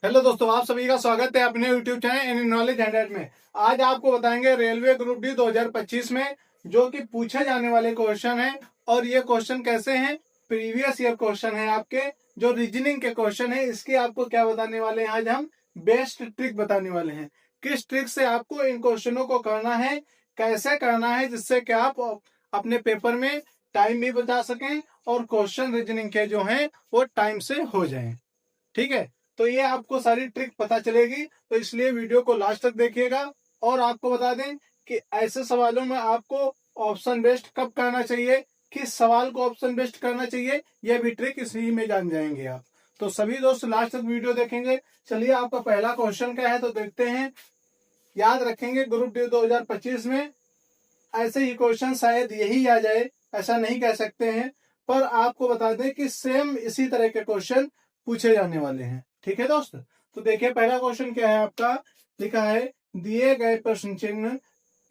Hello दोस्तों, आप सभी का स्वागत है अपने यूट्यूब चैनल एनी नॉलेज 100 में। आज आपको बताएंगे रेलवे ग्रुप डी 2025 में जो कि पूछे जाने वाले क्वेश्चन है। और ये क्वेश्चन कैसे हैं? प्रीवियस ईयर क्वेश्चन है आपके, जो रीजनिंग के क्वेश्चन है। इसके आपको क्या बताने वाले हैं? आज हम बेस्ट ट्रिक बताने वाले हैं। किस ट्रिक से आपको इन क्वेश्चनों को करना है, कैसे करना है, जिससे कि आप अपने पेपर में टाइम भी बचा सकें और क्वेश्चन रीजनिंग के जो हैं वो टाइम से हो जाएं। ठीक है, तो ये आपको सारी ट्रिक पता चलेगी, तो इसलिए वीडियो को लास्ट तक देखिएगा। और आपको बता दें कि ऐसे सवालों में आपको ऑप्शन बेस्ड कब करना चाहिए, किस सवाल को ऑप्शन बेस्ड करना चाहिए, यह भी ट्रिक इसी में जान जाएंगे आप। तो सभी दोस्त लास्ट तक वीडियो देखेंगे। चलिए, आपका पहला क्वेश्चन क्या है तो देखते हैं। याद रखेंगे, ग्रुप डी 2025 में ऐसे ही क्वेश्चन शायद यही आ जाए, ऐसा नहीं कह सकते हैं, पर आपको बता दें कि सेम इसी तरह के क्वेश्चन पूछे जाने वाले हैं। ठीक है दोस्त, तो देखिए पहला क्वेश्चन क्या है आपका। लिखा है, दिए गए प्रश्न चिन्ह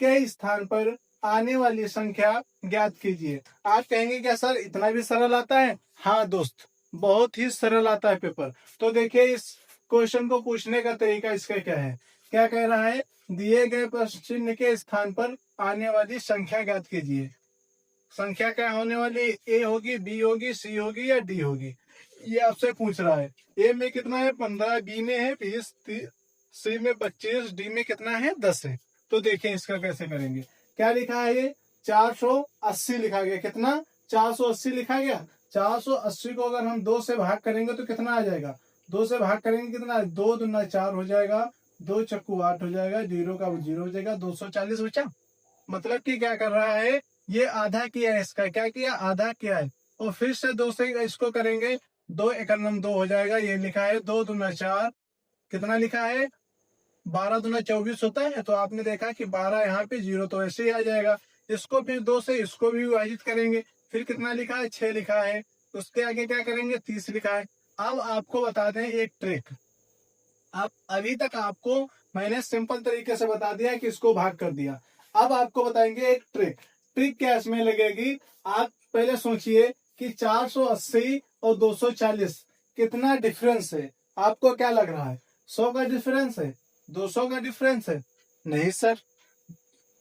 के स्थान पर आने वाली संख्या ज्ञात कीजिए। आप कहेंगे क्या सर इतना भी सरल आता है? हाँ दोस्त, बहुत ही सरल आता है पेपर। तो देखिए इस क्वेश्चन को पूछने का तरीका इसका क्या है। क्या कह रहा है? दिए गए प्रश्न चिन्ह के स्थान पर आने वाली संख्या ज्ञात कीजिए। संख्या क्या होने वाली? ए होगी, बी होगी, सी होगी या डी होगी? ये आपसे पूछ रहा है। ए में कितना है? 15, बी में है 20, सी में 25, डी में कितना है? 10 है। तो देखिए इसका कैसे करेंगे। क्या लिखा है? ये 480 लिखा गया। कितना? 480 लिखा गया। 480 को अगर हम 2 से भाग करेंगे तो कितना आ जाएगा? 2 से भाग करेंगे कितना? 2 दूना 4 हो जाएगा, 2 चक्कू 8 हो जाएगा, जीरो का जीरो हो जाएगा, 240 बचा। मतलब कि क्या कर रहा है, ये आधा किया है, इसका क्या किया? आधा किया है। और फिर से 2 से इसको करेंगे, 2 एकम 2 हो जाएगा। ये लिखा है 2 दूना 4, कितना लिखा है? 12 दूना 24 होता है। तो आपने देखा कि 12 यहाँ पे, जीरो तो ऐसे ही आ जाएगा। इसको फिर 2 से इसको भी विभाजित करेंगे, फिर कितना लिखा है? 6 लिखा है। उसके आगे क्या करेंगे? 30 लिखा है। अब आपको बता दें एक ट्रिक। आप अभी तक आपको मैंने सिंपल तरीके से बता दिया कि इसको भाग कर दिया। अब आपको बताएंगे एक ट्रिक। ट्रिक क्या इसमें लगेगी? आप पहले सोचिए कि 480 और 240 कितना डिफरेंस है। आपको क्या लग रहा है? 100 का डिफरेंस है? 200 का डिफरेंस है? नहीं सर,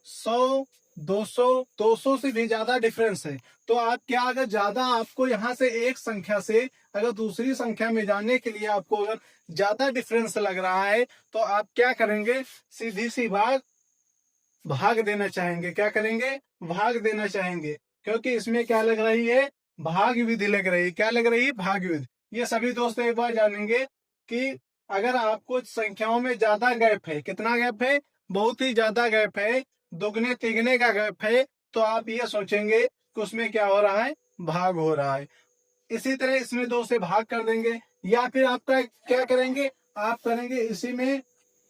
100, 200, 200 से भी ज्यादा डिफरेंस है। तो आप क्या, अगर ज्यादा आपको यहाँ से एक संख्या से अगर दूसरी संख्या में जाने के लिए आपको अगर ज्यादा डिफरेंस लग रहा है तो आप क्या करेंगे? सीधी सी बात, भाग देना चाहेंगे। क्या करेंगे? भाग देना चाहेंगे। क्योंकि इसमें क्या लग रही है? भाग विधि लग रही है। क्या लग रही है? भाग विधि। ये सभी दोस्त एक बार जानेंगे कि अगर आपको संख्याओं में ज्यादा गैप है, कितना गैप है? बहुत ही ज्यादा गैप है, दुगने तिगने का गैप है, तो आप ये सोचेंगे कि उसमें क्या हो रहा है? भाग हो रहा है। इसी तरह इसमें 2 से भाग कर देंगे, या फिर आपका क्या करेंगे? आप करेंगे इसी में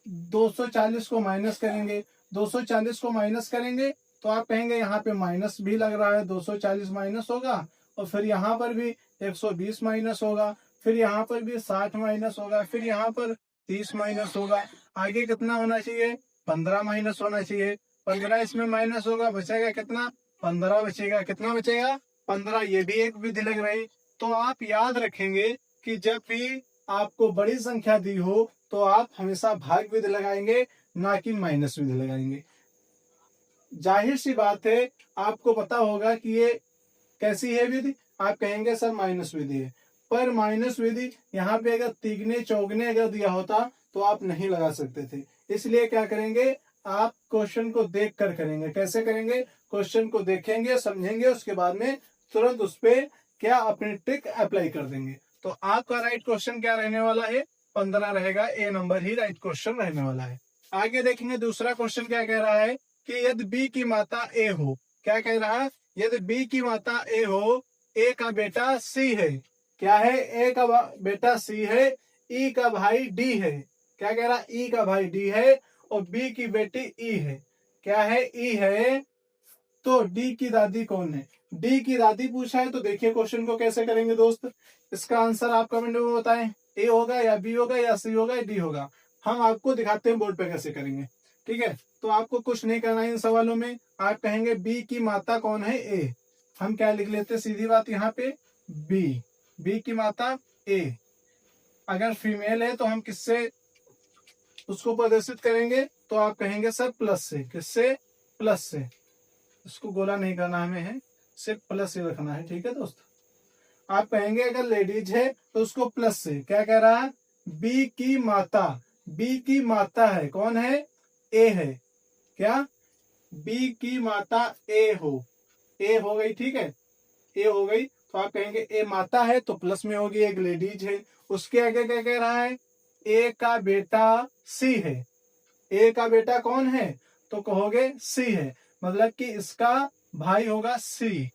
240 को माइनस करेंगे। 240 को माइनस करेंगे तो आप कहेंगे यहाँ पे माइनस भी लग रहा है, 240 माइनस होगा। और फिर यहाँ पर भी 120 माइनस होगा, फिर यहाँ पर भी 60 माइनस होगा, फिर यहाँ पर 30 माइनस होगा। आगे कितना होना चाहिए? 15 माइनस होना चाहिए। 15 इसमें माइनस होगा, बचेगा कितना? 15 बचेगा। कितना बचेगा? 15। ये भी एक विधि लग रही। तो आप याद रखेंगे कि जब भी आपको बड़ी संख्या दी हो तो आप हमेशा भाग विधि लगाएंगे, ना कि माइनस विधि लगाएंगे। जाहिर सी बात है, आपको पता होगा कि ये कैसी है विधि। आप कहेंगे सर माइनस विधि है, पर माइनस विधि यहाँ पे अगर तिगने चौगने अगर दिया होता तो आप नहीं लगा सकते थे। इसलिए क्या करेंगे? आप क्वेश्चन को देख कर करेंगे। कैसे करेंगे? क्वेश्चन को देखेंगे, समझेंगे, उसके बाद में तुरंत उस पर क्या अपनी ट्रिक अप्लाई कर देंगे। तो आपका राइट क्वेश्चन क्या रहने वाला है? 15 रहेगा। ए नंबर ही राइट क्वेश्चन रहने वाला है। आगे देखेंगे दूसरा क्वेश्चन क्या कह रहा है कि यदि बी की माता ए हो। क्या कह रहा है? यदि बी की माता ए हो, ए का बेटा सी है। क्या है? ए का बेटा सी है, ई का भाई डी है। क्या कह रहा? ई का भाई डी है और बी की बेटी ई है। क्या है? ई है। तो डी की दादी कौन है? डी की दादी पूछा है, तो देखिए क्वेश्चन को कैसे करेंगे दोस्त। इसका आंसर आप कमेंट में बताएं। ए होगा या बी होगा या सी होगा या डी होगा। हम आपको दिखाते हैं बोर्ड पे कैसे करेंगे। ठीक है, तो आपको कुछ नहीं करना है इन सवालों में। आप कहेंगे बी की माता कौन है? ए। हम क्या लिख लेते हैं? सीधी बात यहाँ पे बी। बी की माता ए। अगर फीमेल है तो हम किससे उसको प्रदर्शित करेंगे, तो आप कहेंगे सर प्लस से। किससे? प्लस से। इसको गोला नहीं करना हमें है, सिर्फ प्लस से रखना है। ठीक है दोस्त, आप कहेंगे अगर लेडीज है तो उसको प्लस से। क्या कह रहा है? बी की माता, बी की माता है, कौन है? ए है। क्या? बी की माता ए हो गई। ठीक है, ए हो गई, तो आप कहेंगे ए माता है तो प्लस में होगी, एक लेडीज है। उसके आगे क्या कह रहा है? ए का बेटा सी है। ए का बेटा कौन है? तो कहोगे सी है, मतलब कि इसका भाई होगा सी।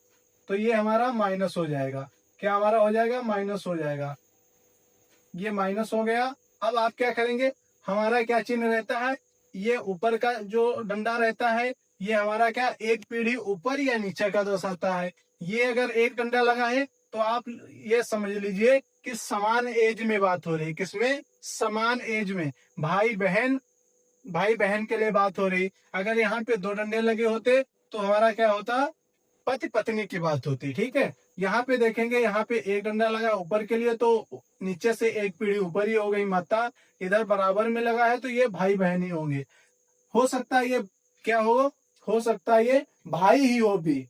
तो ये हमारा माइनस हो जाएगा। क्या हमारा हो जाएगा? माइनस हो जाएगा। ये माइनस हो गया। अब आप क्या करेंगे? हमारा क्या चिन्ह रहता है? ये ऊपर का जो डंडा रहता है, ये हमारा क्या एक पीढ़ी ऊपर या नीचे का दर्शाता है। ये अगर एक डंडा लगा है तो आप ये समझ लीजिए कि समान एज में बात हो रही है। किसमें? समान एज में। भाई बहन, भाई बहन के लिए बात हो रही। अगर यहाँ पे दो डंडे लगे होते तो हमारा क्या होता? पति पत्नी की बात होती। ठीक है, यहाँ पे देखेंगे, यहाँ पे एक डंडा लगा ऊपर के लिए, तो नीचे से एक पीढ़ी ऊपर ही हो गई माता। इधर बराबर में लगा है तो ये भाई बहन ही होंगे। हो सकता है ये क्या हो सकता है ये भाई ही हो भी।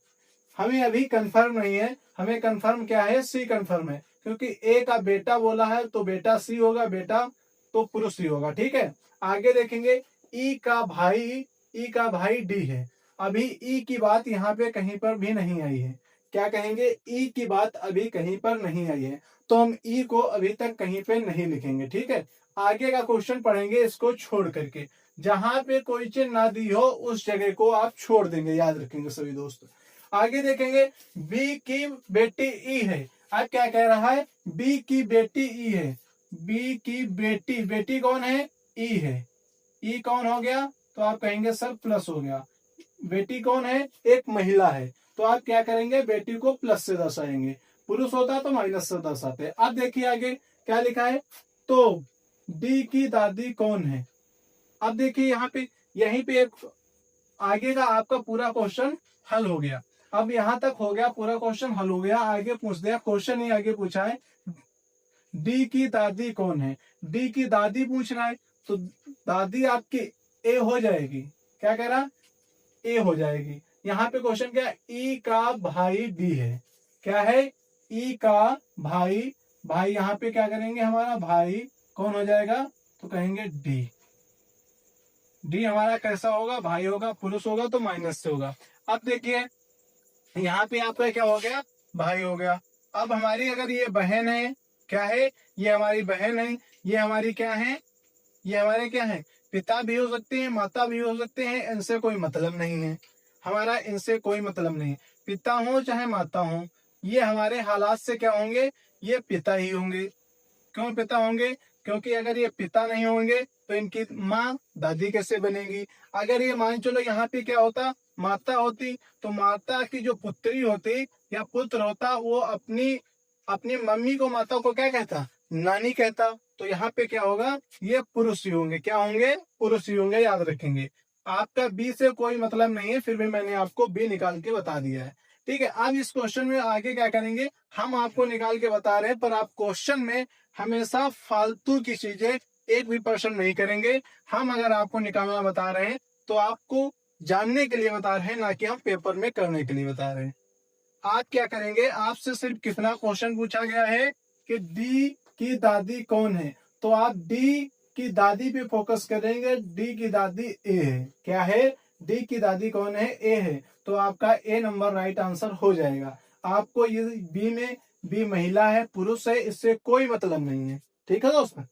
हमें अभी कंफर्म नहीं है। हमें कंफर्म क्या है? सी कंफर्म है, क्योंकि ए का बेटा बोला है तो बेटा सी होगा, बेटा तो पुरुष ही होगा। ठीक है, आगे देखेंगे। ई का भाई डी है। अभी ई की बात यहाँ पे कहीं पर भी नहीं आई है। क्या कहेंगे? ई की बात अभी कहीं पर नहीं आई है, तो हम ई को अभी तक कहीं पे नहीं लिखेंगे। ठीक है, आगे का क्वेश्चन पढ़ेंगे इसको छोड़ करके। जहां पे कोई चिन्ह ना दी हो उस जगह को आप छोड़ देंगे, याद रखेंगे सभी दोस्त। आगे देखेंगे, बी की बेटी ई है। अब क्या कह रहा है? बी की बेटी ई है। बी की बेटी, बेटी कौन है? ई है। ई कौन हो गया? तो आप कहेंगे सर प्लस हो गया। बेटी कौन है? एक महिला है, तो आप क्या करेंगे? बेटी को प्लस से दर्शाएंगे। पुरुष होता तो माइनस से दर्शाते। अब देखिए आगे क्या लिखा है। तो डी की दादी कौन है? अब देखिए यहाँ पे, यहीं पे एक आगे का आपका पूरा क्वेश्चन हल हो गया। अब यहाँ तक हो गया, पूरा क्वेश्चन हल हो गया। आगे पूछ दिया, क्वेश्चन ही आगे पूछा है, डी की दादी कौन है? डी की दादी पूछ रहा है, तो दादी आपकी ए हो जाएगी। क्या कह रहा? ए हो जाएगी। यहाँ पे क्वेश्चन क्या है? ई का भाई डी है। क्या है? ई का भाई, भाई यहाँ पे क्या करेंगे? हमारा भाई कौन हो जाएगा? तो कहेंगे डी। डी हमारा कैसा होगा? भाई होगा, पुरुष होगा तो माइनस से होगा। अब देखिए यहाँ पे आपका क्या हो गया? भाई हो गया। अब हमारी अगर ये बहन है, क्या है? ये हमारी बहन है। ये हमारी क्या है? ये हमारे क्या है? पिता भी हो सकते हैं, माता भी हो सकते हैं। इनसे कोई मतलब नहीं है हमारा, इनसे कोई मतलब नहीं। पिता हो चाहे माता हो, ये हमारे हालात से क्या होंगे? ये पिता ही होंगे। क्यों पिता होंगे? क्योंकि अगर ये पिता नहीं होंगे तो इनकी माँ दादी कैसे बनेगी? अगर ये मान चलो यहाँ पे क्या होता? माता होती, तो माता की जो पुत्री होती या पुत्र होता, वो अपनी अपनी मम्मी को, माता को क्या कहता? नानी कहता। तो यहाँ पे क्या होगा? ये पुरुष ही होंगे। क्या होंगे? पुरुष ही होंगे, याद रखेंगे। आपका बी से कोई मतलब नहीं है, फिर भी मैंने आपको बी निकाल के बता दिया है। ठीक है, अब इस क्वेश्चन में आगे क्या करेंगे? हम आपको निकाल के बता रहे हैं, पर आप क्वेश्चन में हमेशा फालतू की चीजें एक भी पर्सन नहीं करेंगे। हम अगर आपको निकालना बता रहे हैं तो आपको जानने के लिए बता रहे हैं, ना कि हम पेपर में करने के लिए बता रहे हैं। आप क्या करेंगे? आपसे सिर्फ कितना क्वेश्चन पूछा गया है कि डी की दादी कौन है, तो आप डी की दादी पे फोकस करेंगे। डी की दादी ए है। क्या है? डी की दादी कौन है? ए है। तो आपका ए नंबर राइट आंसर हो जाएगा। आपको ये बी में, बी महिला है, पुरुष है, इससे कोई मतलब नहीं है। ठीक है दोस्तों,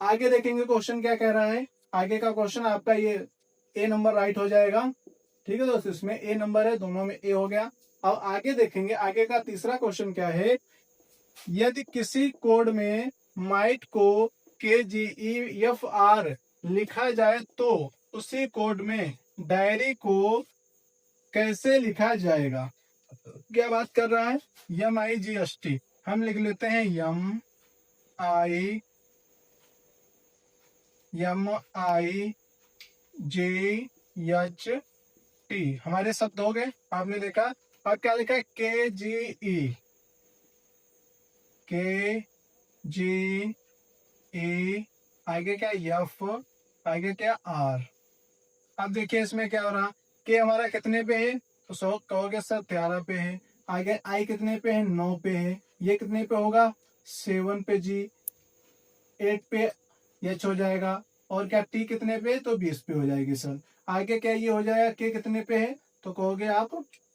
आगे देखेंगे क्वेश्चन क्या कह रहा है। आगे का क्वेश्चन आपका ये ए नंबर राइट हो जाएगा। ठीक है दोस्तों, इसमें ए नंबर है, दोनों में ए हो गया। अब आगे देखेंगे, आगे का तीसरा क्वेश्चन क्या है। यदि किसी कोड में माइट को KGEFR लिखा जाए तो उसी कोड में डायरी को कैसे लिखा जाएगा? क्या बात कर रहा है? MIGST, हम लिख लेते हैं MIGHT। हमारे शब्द हो गए, आपने देखा। अब क्या लिखा है? KGE ए, आगे क्या एफ, आगे क्या आर। अब देखिए इसमें क्या हो रहा, के हमारा कितने पे है, तो सौ कहोगे सर 13 पे है। आगे आई कितने पे है, 9 पे है। ये कितने पे होगा, 7 पे जी, 8 पे एच हो जाएगा। और क्या टी कितने पे, तो 20 पे हो जाएगी सर। आगे क्या ये हो जाएगा, के कितने पे है, तो कहोगे आप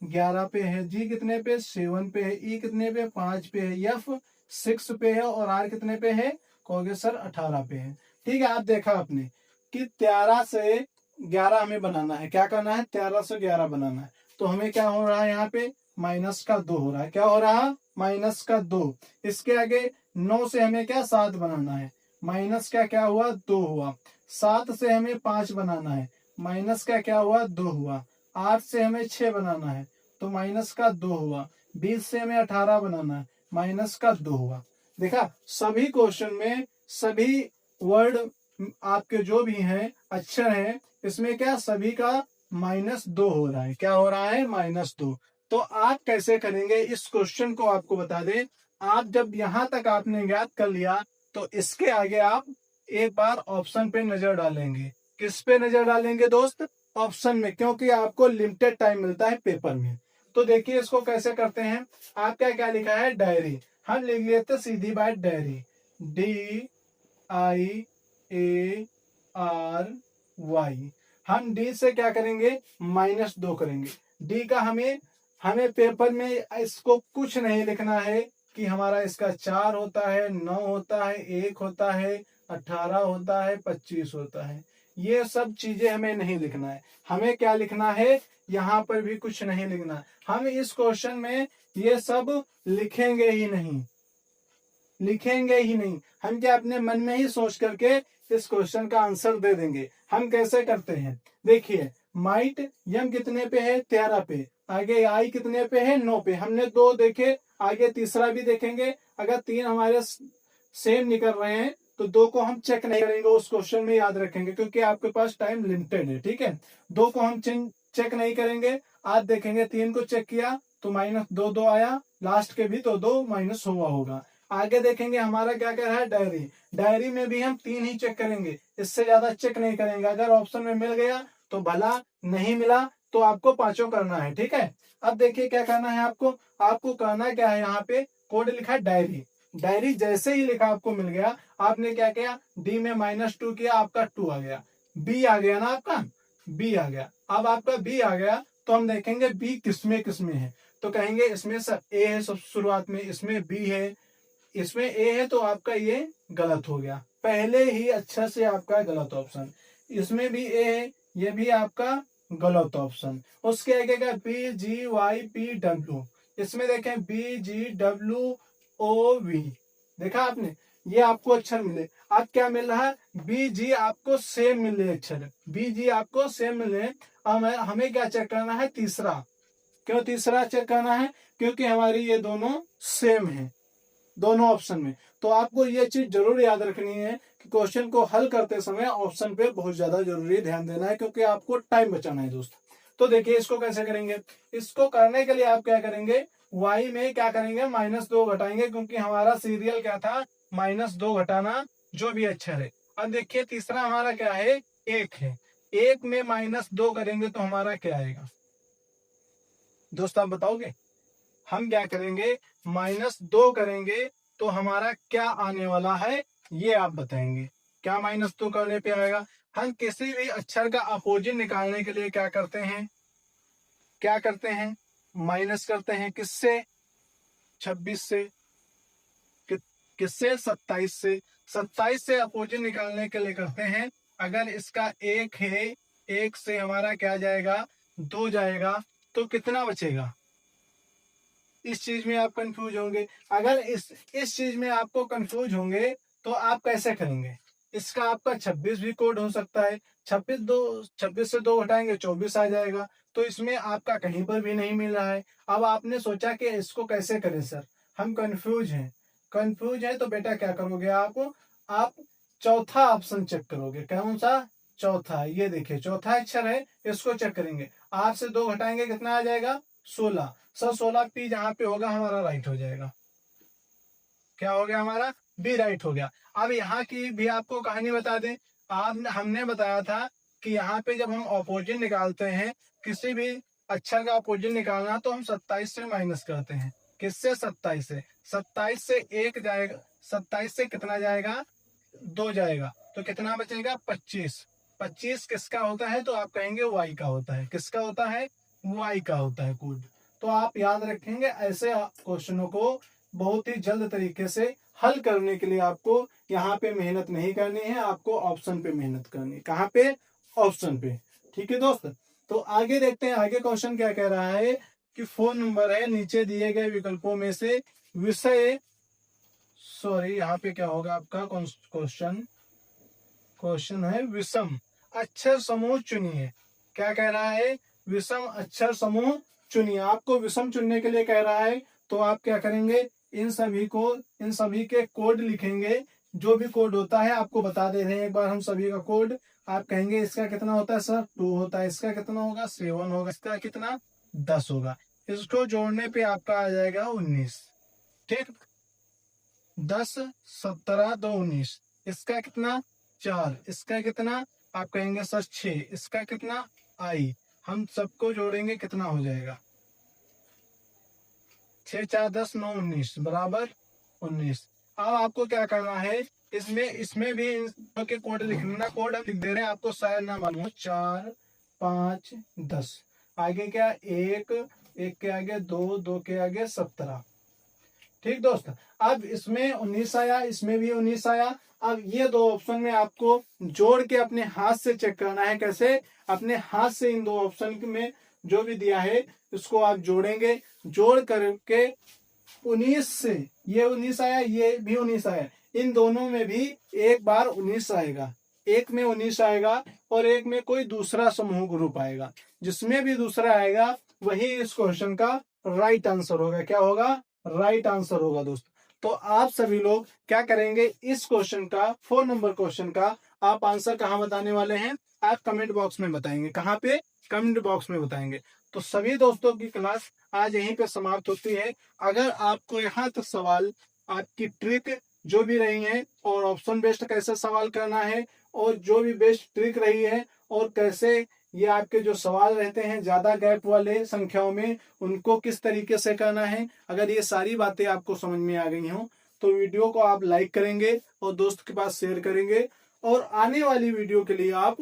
11 पे है। जी कितने पे, 7 पे है। ई कितने पे, 5 पे है। एफ 6 पे है। और आर कितने पे है, कहोगे सर 18 पे है। ठीक है, आप देखा आपने कि 13 से 11 हमें बनाना है। क्या करना है, 13 से 11 बनाना है। तो हमें क्या हो रहा है, यहाँ पे माइनस का 2 हो रहा है। क्या हो रहा है, माइनस का 2। इसके आगे 9 से हमें क्या 7 बनाना है। माइनस का क्या हुआ, 2 हुआ। 7 से हमें 5 बनाना है। माइनस का क्या हुआ, 2 हुआ। 8 से हमें 6 बनाना है, तो माइनस का 2 हुआ। 20 से हमें 18 बनाना है, माइनस का 2 हुआ। देखा, सभी क्वेश्चन में सभी वर्ड आपके जो भी हैं अक्षर हैं, इसमें क्या सभी का -2 हो रहा है। क्या हो रहा है, -2। तो आप कैसे करेंगे इस क्वेश्चन को, आपको बता दें। आप जब यहां तक आपने ज्ञात कर लिया, तो इसके आगे आप एक बार ऑप्शन पे नजर डालेंगे। किस पे नजर डालेंगे दोस्त, ऑप्शन में, क्योंकि आपको लिमिटेड टाइम मिलता है पेपर में। तो देखिए इसको कैसे करते हैं। आप क्या क्या लिखा है, डायरी। हम लिख लेते सीधी बात डायरी, DIARY। हम डी से क्या करेंगे, -2 करेंगे। डी का हमें हमें पेपर में इसको कुछ नहीं लिखना है कि हमारा इसका 4 होता है, 9 होता है, 1 होता है, 18 होता है, 25 होता है। ये सब चीजें हमें नहीं लिखना है। हमें क्या लिखना है, यहाँ पर भी कुछ नहीं लिखना। हम इस क्वेश्चन में ये सब लिखेंगे ही नहीं, लिखेंगे ही नहीं। हम क्या अपने मन में ही सोच करके इस क्वेश्चन का आंसर दे देंगे। हम कैसे करते हैं, देखिए माइट यम कितने पे है, 13 पे। आगे आई कितने पे है, 9 पे। हमने 2 देखे, आगे तीसरा भी देखेंगे। अगर 3 हमारे सेम निकल रहे हैं, तो 2 को हम चेक नहीं करेंगे, उस क्वेश्चन में याद रखेंगे, क्योंकि आपके पास टाइम लिमिटेड है। ठीक है, 2 को हम चेक नहीं करेंगे। आज देखेंगे 3 को चेक किया तो -2 आया, लास्ट के भी तो 2 माइनस हुआ होगा। आगे देखेंगे हमारा क्या क्या है, डायरी। डायरी में भी हम 3 ही चेक करेंगे, इससे ज्यादा चेक नहीं करेंगे। अगर ऑप्शन में मिल गया तो भला, नहीं मिला तो आपको 5 करना है। ठीक है, अब देखिए क्या करना है आपको। आपको करना क्या है, यहाँ पे कोड लिखा है डायरी। डायरी जैसे ही लिखा आपको मिल गया, आपने क्या किया, डी में -2 किया, आपका 2 आ गया। बी आ गया ना आपका, बी आ गया। अब आपका बी आ गया, तो हम देखेंगे बी किसमें किसमें है। तो कहेंगे इसमें सब ए है, सब शुरुआत में, इसमें बी है, इसमें ए है, तो आपका ये गलत हो गया। पहले ही अच्छा से आपका गलत ऑप्शन। इसमें भी ए है, ये भी आपका गलत ऑप्शन। उसके आगे का BGYPW, इसमें देखें BGWOV, देखा आपने, ये आपको अक्षर मिले। अब क्या मिल रहा है, BG आपको सेम मिले अक्षर, BG आपको सेम मिले। अब हमें क्या चेक करना है, तीसरा। क्यों तीसरा चेक करना है, क्योंकि हमारी ये दोनों सेम है, दोनों ऑप्शन में। तो आपको ये चीज जरूर याद रखनी है कि क्वेश्चन को हल करते समय ऑप्शन पे बहुत ज्यादा जरूरी ध्यान देना है, क्योंकि आपको टाइम बचाना है दोस्त। तो देखिए इसको कैसे करेंगे। इसको करने के लिए आप क्या करेंगे, y में क्या करेंगे, -2 घटाएंगे, क्योंकि हमारा सीरियल क्या था, -2 घटाना जो भी अक्षर है। अब देखिए तीसरा हमारा क्या है, 1 है। 1 में -2 करेंगे तो हमारा क्या आएगा दोस्त, आप बताओगे। हम क्या करेंगे, -2 करेंगे तो हमारा क्या आने वाला है, ये आप बताएंगे। क्या -2 करने पे आएगा। हम किसी भी अक्षर का अपोजिट निकालने के लिए क्या करते हैं, क्या करते हैं, माइनस करते हैं। किससे, 26 से। किससे, 27 से। 27 से अपोजिट निकालने के लिए करते हैं। अगर इसका 1 है, 1 से हमारा क्या जाएगा, 2 जाएगा, तो कितना बचेगा। इस चीज में आप कंफ्यूज होंगे। अगर इस चीज में आपको कंफ्यूज होंगे, तो आप कैसे करेंगे। इसका आपका 26 भी कोड हो सकता है। 26 से 2 घटाएंगे 24 आ जाएगा। तो इसमें आपका कहीं पर भी नहीं मिल रहा है। अब आपने सोचा कि इसको कैसे करें सर, हम कंफ्यूज हैं। कंफ्यूज है तो बेटा क्या करोगे आप चौथा ऑप्शन चेक करोगे। कौन सा, चौथा। ये देखिए चौथा अक्षर है, इसको चेक करेंगे। 8 से 2 घटाएंगे कितना आ जाएगा, 16। सर 16 पी जहां पे होगा हमारा राइट हो जाएगा। क्या हो गया हमारा, बी राइट हो गया। अब यहाँ की भी आपको कहानी बता दें। आप हमने बताया था कि यहाँ पे जब हम अपोजिट निकालते हैं, किसी भी अक्षर का अपोजिट निकालना, तो हम 27 से माइनस करते हैं। किससे? 27 से। 27 से 1 जाएगा, 27 से कितना जाएगा? 2 जाएगा, तो कितना बचेगा? 25। 25 किसका होता है? तो आप कहेंगे वाई का होता है। किसका होता है? वाई का होता है कोड। तो आप याद रखेंगे, ऐसे क्वेश्चनों को बहुत ही जल्द तरीके से हल करने के लिए आपको यहाँ पे मेहनत नहीं करनी है, आपको ऑप्शन पे मेहनत करनी है। कहाँ पे? ऑप्शन पे। ठीक है दोस्त, तो आगे देखते हैं आगे क्वेश्चन क्या कह रहा है कि 4 नंबर है, नीचे दिए गए विकल्पों में से विषय, सॉरी यहाँ पे क्या होगा आपका क्वेश्चन? क्वेश्चन है विषम अक्षर समूह चुनिए। क्या कह रहा है? विषम अक्षर समूह चुनिए। आपको विषम चुनने के लिए कह रहा है, तो आप क्या करेंगे? इन सभी के कोड लिखेंगे। जो भी कोड होता है आपको बता दे रहे हैं एक बार हम सभी का कोड। आप कहेंगे इसका कितना होता है सर? 2 होता है। इसका कितना होगा? 7 होगा। इसका कितना? 10 होगा। इसको जोड़ने पे आपका आ जाएगा 19। ठीक, 10 17 2 19। इसका कितना? 4। इसका कितना? आप कहेंगे सर 6। इसका कितना? आई। हम सबको जोड़ेंगे, कितना हो जाएगा? 6 4 10 9 19 बराबर 19। अब आपको क्या करना है, इसमें भी इन के कोड लिखना। कोड हम लिख दे रहे हैं, आपको शायद ना मालूम हो। 4 5 10, आगे क्या? 1 1 के आगे 2 2 के आगे 17। ठीक दोस्त, अब इसमें 19 आया, इसमें भी 19 आया। अब ये दो ऑप्शन में आपको जोड़ के अपने हाथ से चेक करना है। कैसे? अपने हाथ से इन दो ऑप्शन में जो भी दिया है इसको आप जोड़ेंगे। जोड़ करके 19 से ये 19 आया, ये भी 19 आया, इन दोनों में भी एक बार 19 आएगा। एक में 19 आएगा और एक में कोई दूसरा समूह ग्रुप आएगा। जिसमें भी दूसरा आएगा वही इस क्वेश्चन का राइट आंसर होगा। क्या होगा? राइट आंसर होगा दोस्त। तो आप सभी लोग क्या करेंगे, इस क्वेश्चन का 4 नंबर क्वेश्चन का आप आंसर कहाँ बताने वाले हैं? आप कमेंट बॉक्स में बताएंगे। कहाँ पे? कमेंट बॉक्स में बताएंगे। तो सभी दोस्तों की क्लास आज यहीं पे समाप्त होती है। अगर आपको यहाँ तक सवाल, आपकी ट्रिक जो भी रही है, और ऑप्शन बेस्ड कैसे सवाल करना है, और जो भी बेस्ट ट्रिक रही है, और कैसे ये आपके जो सवाल रहते हैं ज्यादा गैप वाले संख्याओं में, उनको किस तरीके से करना है, अगर ये सारी बातें आपको समझ में आ गई हों तो वीडियो को आप लाइक करेंगे और दोस्त के पास शेयर करेंगे, और आने वाली वीडियो के लिए आप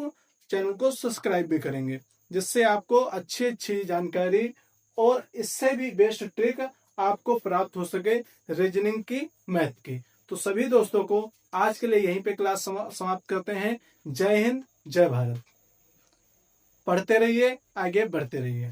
चैनल को सब्सक्राइब भी करेंगे, जिससे आपको अच्छी अच्छी जानकारी और इससे भी बेस्ट ट्रिक आपको प्राप्त हो सके रीजनिंग की, मैथ की। तो सभी दोस्तों को आज के लिए यहीं पे क्लास समाप्त करते हैं। जय हिंद, जय भारत। पढ़ते रहिए, आगे बढ़ते रहिए।